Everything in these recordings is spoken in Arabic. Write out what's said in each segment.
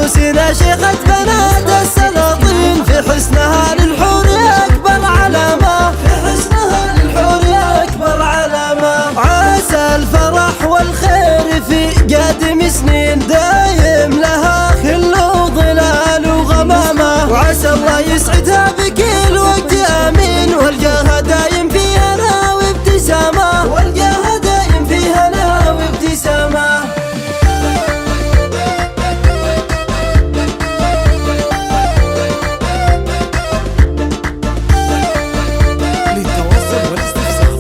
عروسنا شيخة بنات السلاطين، في حسنها للحور أكبر علامة، في حسنها للحور أكبر علامة. عسى الفرح والخير في قادم سنين، دايم لها خل وظلال وغمامة، وعسى الله يسعدها بكل وقت آمين، والقاها دايم في هنا وابتسامة، والقاها دايم في هنا وابتسامة. للتواصل والاستفسار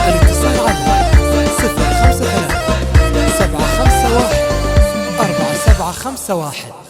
الاتصال على 053 751 4751.